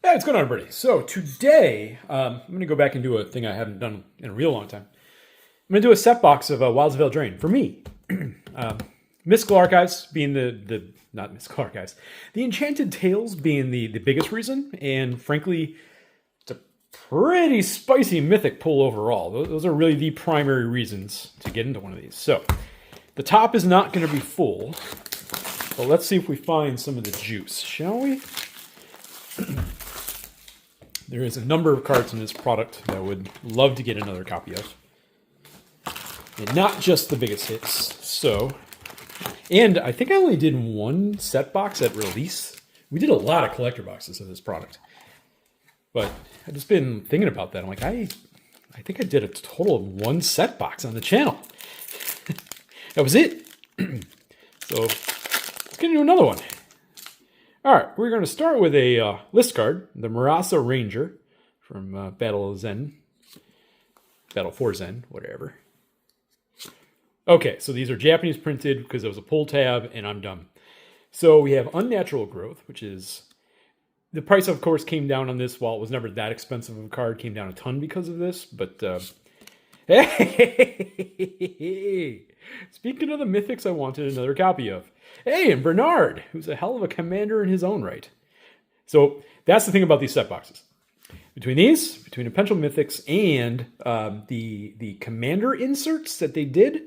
Hey, what's going on, everybody? So today, I'm going to go back and do a thing I haven't done in a real long time. I'm going to do a set box of Wilds of Eldraine for me. Mystical Archives being not Mystical Archives, the Enchanted Tales being the biggest reason, and frankly, it's a pretty spicy mythic pull overall. Those are really the primary reasons to get into one of these. So, the top is not going to be full, but let's see if we find some of the juice, shall we? There is a number of cards in this product that I would love to get another copy of. And not just the biggest hits. So, and I think I only did one set box at release. We did a lot of collector boxes of this product. But I've just been thinking about that. I'm like, I think I did a total of one set box on the channel. That was it. So, let's get into another one. Alright, we're going to start with a list card, the Marasa Ranger from Battle for Zen, whatever. Okay, so these are Japanese printed because it was a pull tab, and I'm done. So we have Unnatural Growth, which is... The price, of course, came down on this. While it was never that expensive of a card, came down a ton because of this, but... Hey! Speaking of the Mythics I wanted another copy of. Hey, and Bernard, who's a hell of a commander in his own right. So that's the thing about these set boxes. Between the Potential Mythics and the commander inserts that they did,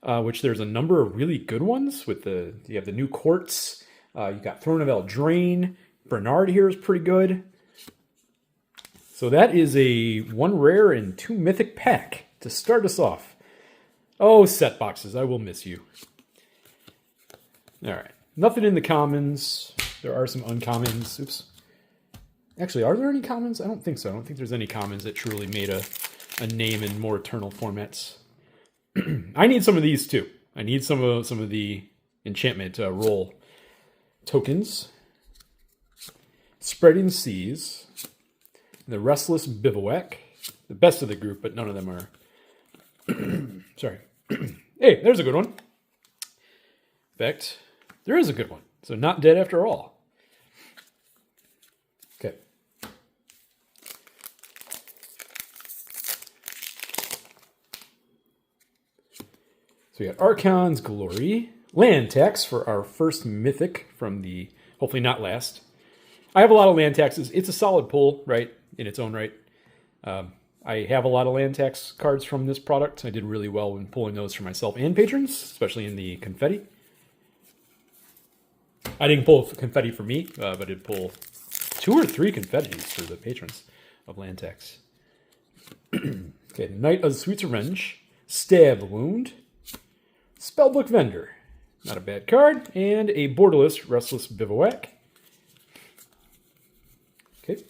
which there's a number of really good ones. You have the new Quartz, you got Throne of Eldraine. Bernard here is pretty good. So that is a 1 rare and 2 mythic pack to start us off. Oh, set boxes, I will miss you. All right, nothing in the commons. There are some uncommons. Oops. Actually, are there any commons? I don't think so. I don't think there's any commons that truly made a name in more eternal formats. I need some of these too. I need some of the enchantment roll tokens. Spreading Seas. The Restless Bivouac. The best of the group, but none of them are... Sorry. Hey, there's a good one. In fact, there is a good one. So not dead after all. Okay. So we got Archon's Glory. Land tax for our first mythic from the, hopefully not last. I have a lot of land taxes. It's a solid pull, right, in its own right. I have a lot of land tax cards from this product. I did really well when pulling those for myself and patrons, especially in the confetti. I didn't pull confetti for me, but I did pull 2 or 3 confettis for the patrons of land tax. Okay, Knight of Sweet's Revenge, Stab Wound, Spellbook Vendor, not a bad card, and a borderless Restless Bivouac. Okay.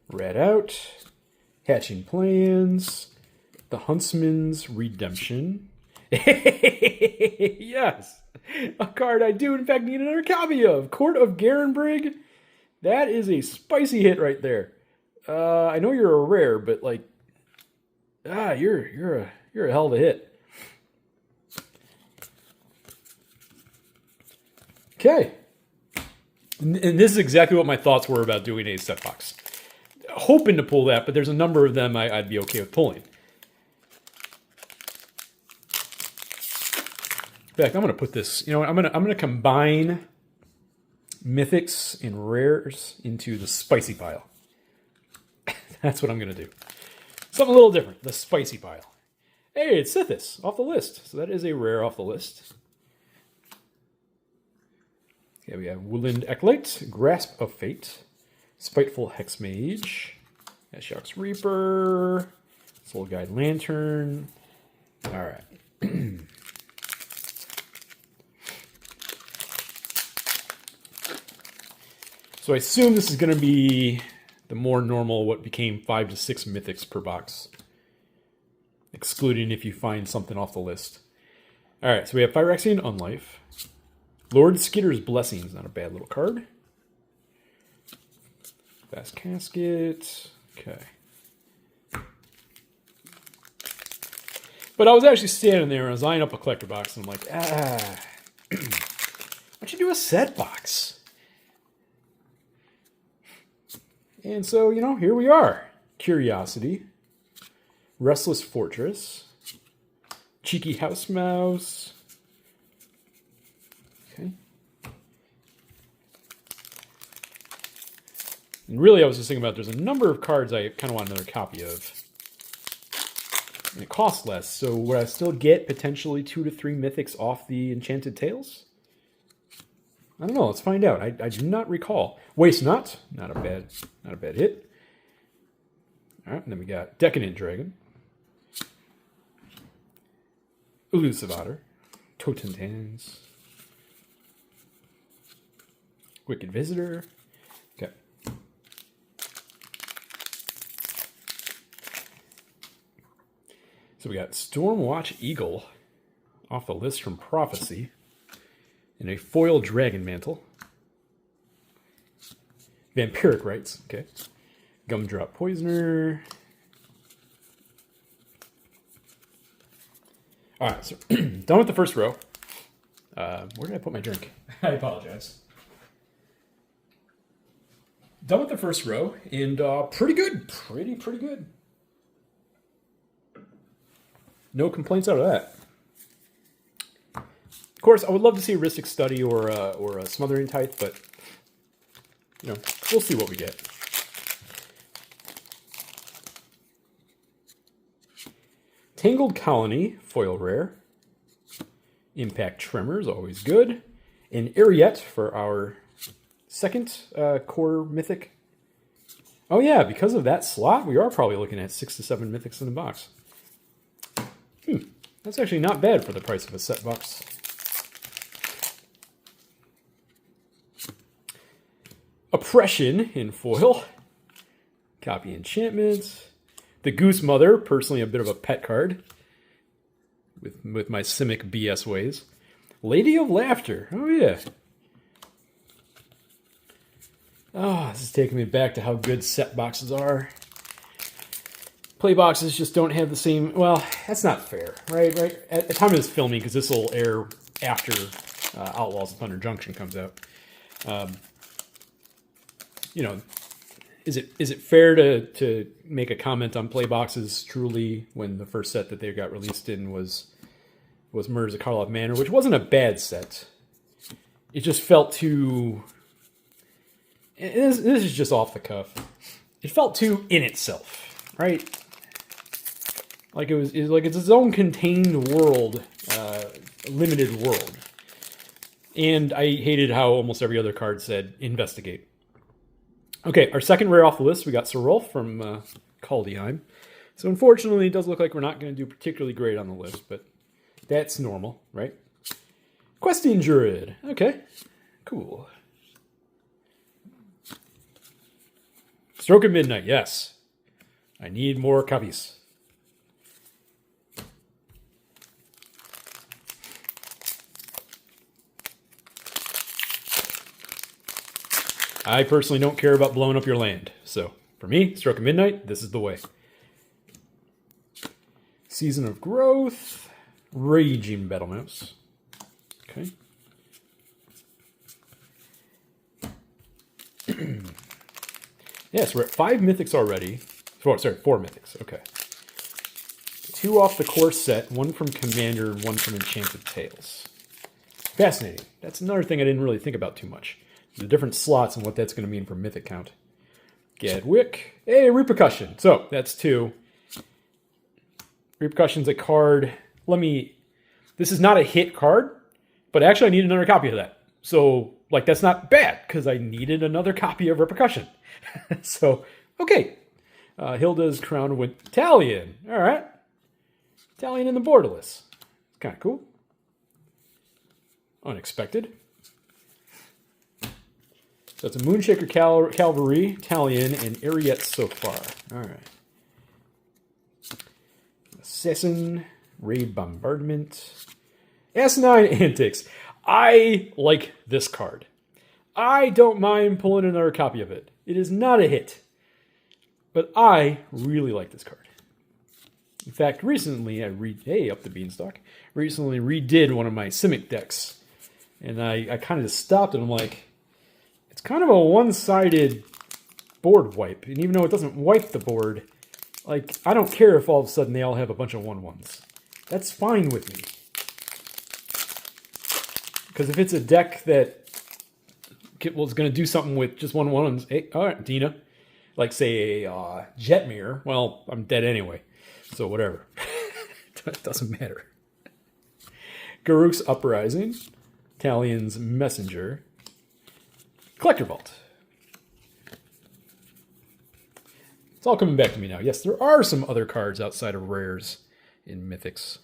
Red Out, Hatching Plans, The Huntsman's Redemption. Yes! A card I do, in fact, need another copy of. Court of Garenbrig. That is a spicy hit right there. I know you're a rare, but like... you're a hell of a hit. Okay. And this is exactly what my thoughts were about doing a set box. Hoping to pull that, but there's a number of them I'd be okay with pulling. In fact, I'm going to put this, you know, I'm going to combine mythics and rares into the spicy pile. That's what I'm going to do. Something a little different, the spicy pile. Hey, it's Sithis off the list. So that is a rare off the list. Okay, we have Woodland Echlite, Grasp of Fate, Spiteful Hexmage, Ashok's Reaper, Soul Guide Lantern. All right. So I assume this is going to be the more normal, what became 5 to 6 mythics per box, excluding if you find something off the list. All right, so we have Phyrexian Unlife, Lord Skitter's Blessings, not a bad little card. Fast Casket. Okay. But I was actually standing there and I was eyeing up a collector box and I'm like, why don't you do a set box? And so, you know, here we are. Curiosity. Restless Fortress. Cheeky House Mouse. Okay. And really, I was just thinking about there's a number of cards I kind of want another copy of. And it costs less, so would I still get potentially 2 to 3 mythics off the Enchanted Tales? I don't know. Let's find out. I do not recall. Waste Not. Not a bad hit. All right, and then we got Decadent Dragon. Elusive Otter. Totentans. Wicked Visitor. Okay. So we got Stormwatch Eagle off the list from Prophecy. And a foil Dragon Mantle. Vampiric Rites. Okay. Gumdrop Poisoner. All right, so done with the first row. Where did I put my drink? I apologize. Done with the first row, and pretty good. Pretty good. No complaints out of that. Of course, I would love to see a Rhystic Study or a Smothering Tithe, but you know, we'll see what we get. Tangled Colony, foil rare. Impact Tremors, always good. And Ariete for our second core mythic. Oh yeah, because of that slot, we are probably looking at 6 to 7 mythics in the box. That's actually not bad for the price of a set box. Oppression in foil. Copy Enchantment. The Goose Mother, personally a bit of a pet card. With my Simic BS ways. Lady of Laughter. Oh yeah. Oh, this is taking me back to how good set boxes are. Play boxes just don't have the same... Well, that's not fair, right? At the time of this filming, because this will air after Outlaws of Thunder Junction comes out. You know, is it fair to make a comment on play boxes truly when the first set that they got released in was Murders at Karlov Manor, which wasn't a bad set. It just felt too... This is just off the cuff. It felt too in itself, right? Like it's its own contained world, limited world. And I hated how almost every other card said investigate. Okay, our second rare off the list, we got Serulf from Kaldheim. So unfortunately, it does look like we're not going to do particularly great on the list, but that's normal, right? Questing Druid. Okay, cool. Stroke of Midnight, yes. I need more copies. I personally don't care about blowing up your land. So, for me, Stroke of Midnight, this is the way. Season of Growth. Raging Battlemouse. Okay. Yes, we're at 5 mythics already. 4 mythics. Okay. 2 off the core set, 1 from Commander, and 1 from Enchanted Tales. Fascinating. That's another thing I didn't really think about too much. The different slots and what that's going to mean for mythic count. Gadwick. Hey, Repercussion. So, that's 2. Repercussion's a card. This is not a hit card, but actually I need another copy of that. So, that's not bad, because I needed another copy of Repercussion. So, okay. Hilda's Crown with Talion. All right. Talion in the Borderless. It's kind of cool. Unexpected. So it's a Moonshaker Cavalry, Talion, and Ariete so far. All right. Assassin, Raid Bombardment. Asinine Antics. I like this card. I don't mind pulling another copy of it. It is not a hit. But I really like this card. In fact, recently hey, up the beanstalk. Recently redid one of my Simic decks. And I kind of just stopped and I'm like, it's kind of a one-sided board wipe. And even though it doesn't wipe the board, like, I don't care if all of a sudden they all have a bunch of 1/1s. That's fine with me. Because if it's a deck that was going to do something with just 1/1s, hey, all right, Dina, like say a Jetmir, well, I'm dead anyway, so whatever. It doesn't matter. Garruk's Uprising, Talion's Messenger, Collector Vault. It's all coming back to me now. Yes, there are some other cards outside of rares in Mythics.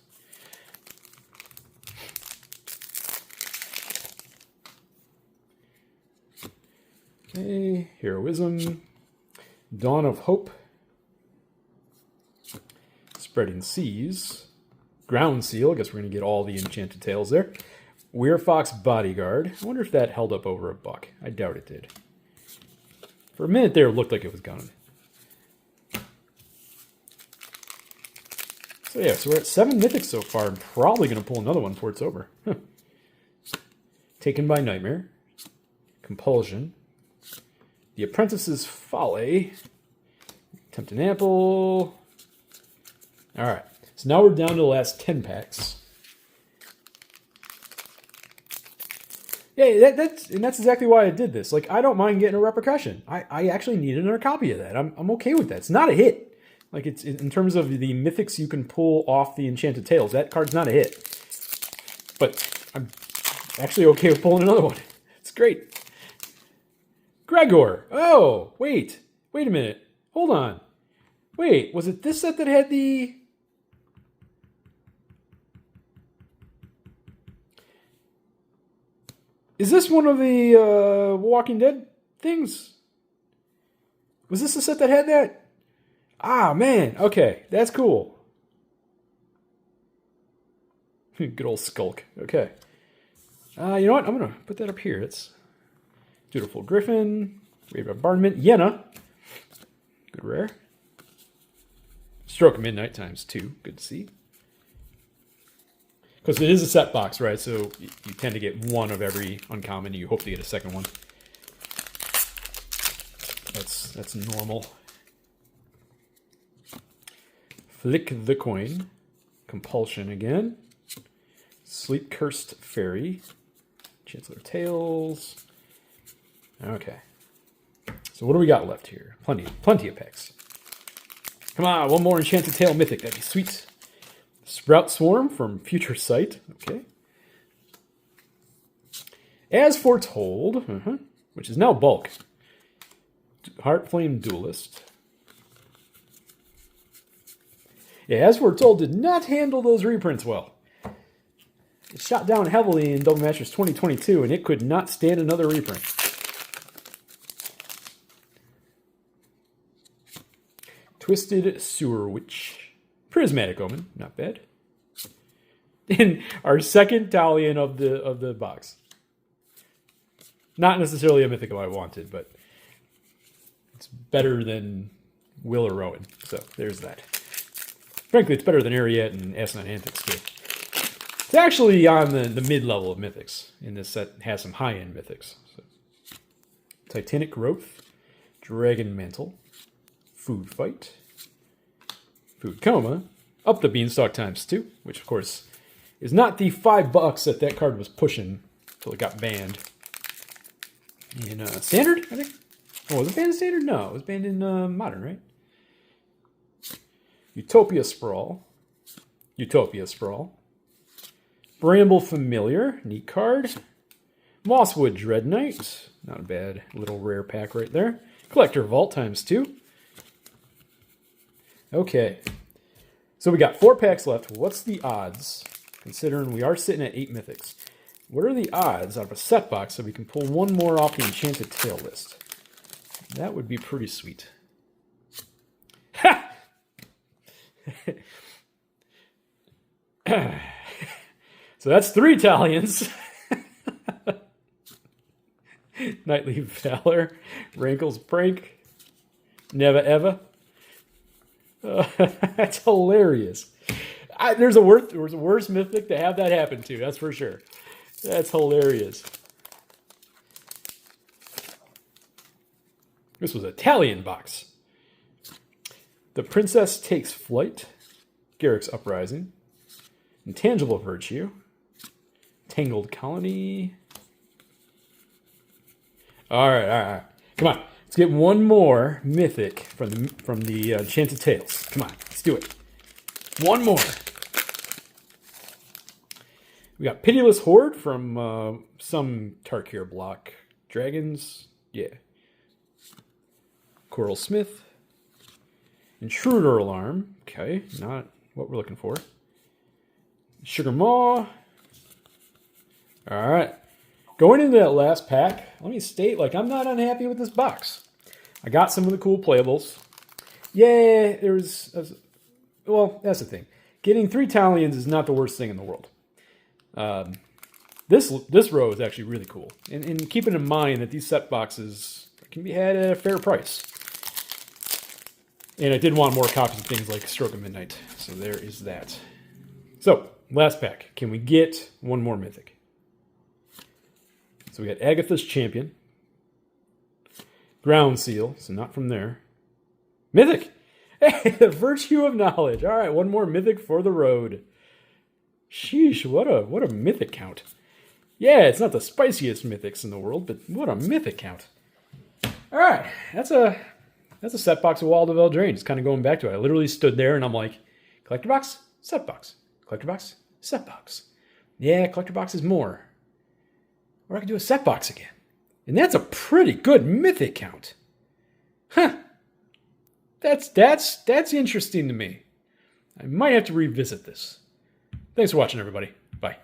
Okay, Heroism, Dawn of Hope, Spreading Seas, Ground Seal. I guess we're going to get all the Enchanted Tales there. Weirfox Bodyguard. I wonder if that held up over $1. I doubt it did. For a minute there, it looked like it was gone. So yeah, so we're at 7 Mythics so far. I'm probably going to pull another one before it's over. Huh. Taken by Nightmare, Compulsion, The Apprentice's Folly, Tempting Apple. All right, so now we're down to the last 10 packs. Yeah, that's exactly why I did this. Like, I don't mind getting a repercussion. I actually need another copy of that. I'm okay with that. It's not a hit. Like, it's in terms of the mythics you can pull off the Enchanted Tales, that card's not a hit. But I'm actually okay with pulling another one. It's great. Gregor. Oh, wait a minute. Hold on. Wait, was it this set that had the... Is this one of the Walking Dead things? Was this the set that had that? Ah, man. Okay, that's cool. Good old Skulk. Okay. You know what? I'm going to put that up here. It's Dutiful Griffin, Rave of Bombardment, Yenna. Good rare. Stroke of Midnight ×2. Good to see. Because it is a set box, right? So you tend to get one of every uncommon. You hope to get a second one. That's normal. Flick the Coin. Compulsion again. Sleep Cursed Fairy. Chancellor Tales. Okay. So what do we got left here? Plenty of packs. Come on, one more Enchanted Tale Mythic. That'd be sweet. Sprout Swarm from Future Sight. Okay. As Foretold, which is now bulk. Heartflame Duelist. Yeah, As Foretold did not handle those reprints well. It shot down heavily in Double Masters 2022, and it could not stand another reprint. Twisted Sewer Witch. Prismatic Omen, not bad. And our second Talion of the box. Not necessarily a mythical I wanted, but it's better than Will or Rowan. So there's that. Frankly, it's better than Ariette and Asinine Antics too. It's actually on the mid-level of mythics. In this set has some high-end mythics. So. Titanic Growth, Dragon Mantle, Food Fight, Food Coma, Up the Beanstalk ×2, which of course is not the $5 that card was pushing until it got banned. In Standard, I think? Oh, was it banned in Standard? No, it was banned in Modern, right? Utopia Sprawl. Bramble Familiar, neat card. Mosswood Dread Knight, not a bad little rare pack right there. Collector Vault ×2. Okay, so we got 4 packs left. What's the odds, considering we are sitting at 8 mythics? What are the odds out of a set box so we can pull one more off the Enchanted Tale list? That would be pretty sweet. Ha! So that's 3 Talions. Nightly Valor, Rankle's Prank, Neva Eva. That's hilarious. There was a worse mythic to have that happen to. That's for sure. That's hilarious. This was a Italian box. The Princess Takes Flight. Garrick's Uprising. Intangible Virtue. Tangled Colony. All right. Come on. Let's get one more mythic from the Enchanted Tales. Come on. Let's do it. One more. We got Pitiless Horde from some Tarkir block. Dragons. Yeah. Coral Smith. Intruder Alarm. Okay. Not what we're looking for. Sugar Maw. All right. Going into that last pack, let me state, I'm not unhappy with this box. I got some of the cool playables. Yeah, well, that's the thing. Getting 3 Talions is not the worst thing in the world. This row is actually really cool. And keeping in mind that these set boxes can be had at a fair price. And I did want more copies of things like Stroke of Midnight. So there is that. So, last pack. Can we get one more mythic? So we got Agatha's Champion. Ground Seal, so not from there. Mythic! Hey, the Virtue of Knowledge. All right, one more mythic for the road. Sheesh, what a mythic count. Yeah, it's not the spiciest mythics in the world, but what a mythic count. All right, that's a set box of Wilds of Eldraine. Just kind of going back to it. I literally stood there and I'm like, collector box, set box. Collector box, set box. Yeah, collector box is more. Or I could do a set box again. And that's a pretty good mythic count. Huh. That's interesting to me. I might have to revisit this. Thanks for watching, everybody. Bye.